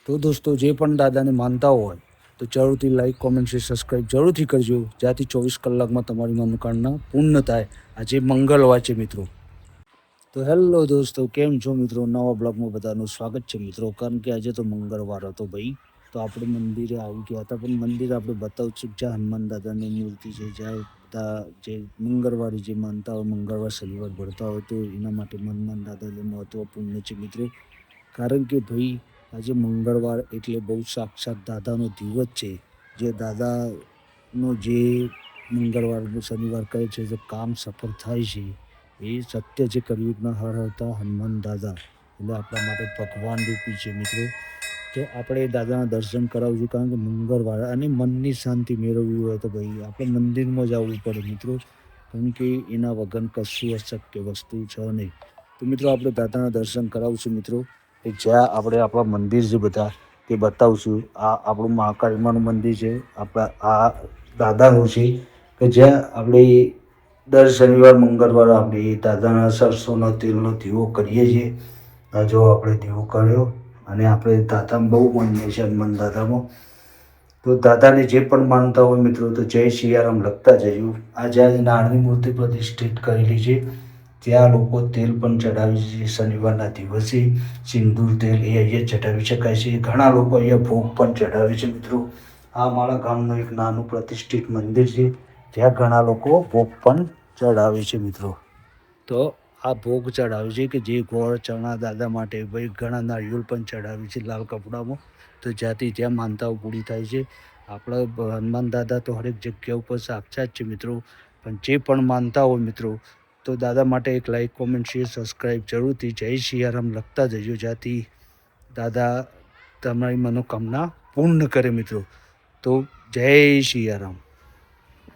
તો દોસ્તો જે પણ દાદાને માનતા હોય તો જરૂરથી લાઈક કોમેન્ટ શેર સબસ્ક્રાઈબ જરૂરથી કરજો, જ્યાંથી 24 કલાકમાં તમારી મનોકામના પૂર્ણ થાય. આજે મંગળવાર છે મિત્રો. તો હેલો દોસ્તો, કેમ છો મિત્રો? નવા બ્લોગમાં બધાનું સ્વાગત છે મિત્રો. કારણ કે આજે તો મંગળવાર હતો ભાઈ, તો આપણે મંદિરે આવી ગયા હતા. પણ મંદિર આપણે બતાવશું જ્યાં હનુમાન દાદાની મૂર્તિ છે, જ્યાં બધા જે મંગળવારે જે માનતા હોય, મંગળવાર શનિવાર ભરતા હોય, તો એના માટે હનુમાન દાદાને મહત્વપૂર્ણ છે મિત્રો. કારણ કે ભાઈ આજે મંગળવાર એટલે બહુ સાક્ષાત દાદાનો દિવસ છે. જે દાદાનો જે મંગળવાર શનિવાર કહે છે તો કામ સફળ થાય છે. એ સત્ય છે. કળિયુગના હર હતા હનુમાન દાદા એટલે આપણા માટે ભગવાન રૂપી છે મિત્રો. તો આપણે દાદાના દર્શન કરાવશું, કારણ કે મંગળવાર અને મનની શાંતિ મેળવવી હોય તો ભાઈ આપણે મંદિરમાં જવું પડે મિત્રો. કારણ કે એના વગર કશું અશક્ય વસ્તુ છે નહીં. તો મિત્રો આપણે દાદાના દર્શન કરાવશું મિત્રો. કે જ્યાં આપણે આપણા મંદિર છે બધા તે બતાવશું. આ આપણું મહાકાળીમાનું મંદિર છે, આપણા આ દાદાનું છે, કે જ્યાં આપણે દર શનિવાર મંગળવાર આપણે દાદાના સરસોના તેલનો દીવો કરીએ છીએ. આ જો આપણે દીવો કર્યો અને આપણે દાદામાં બહુ માનીએ છીએ હનુમાન દાદામાં. તો દાદાને જે પણ માનતા હોય મિત્રો તો જય સિયારામ લખતા જજો. આ જ્યાં નાની મૂર્તિ પ્રતિષ્ઠિત કરેલી છે ત્યાં લોકો તેલ પણ ચડાવે છે. શનિવારના દિવસે સિંદૂર તેલ એ અહીંયા ચડાવી શકાય છે. ઘણા લોકો અહીંયા ભોગ પણ ચડાવે છે મિત્રો. આ મારા ગામનું એક નાનું પ્રતિષ્ઠિત મંદિર છે, ત્યાં ઘણા લોકો ભોગ પણ ચડાવે છે મિત્રો. તો આ ભોગ ચડાવે છે કે જે ગોળ ચણા દાદા માટે, ભાઈ ઘણા નારિયેળ પણ ચડાવે છે લાલ કપડામાં. તો જ્યાંથી જ્યાં માનતાઓ પૂરી થાય છે. આપણા હનુમાન દાદા તો હરેક જગ્યા ઉપર સાક્ષાત છે મિત્રો. પણ જે પણ માનતા હોય મિત્રો તો દાદા માટે એક લાઈક કોમેન્ટ શેર સબસ્ક્રાઈબ જરૂરથી જય સિયારામ લખતા જજો, જ્યાંથી દાદા તમારી મનોકામના પૂર્ણ કરે મિત્રો. તો જય સિયારામ.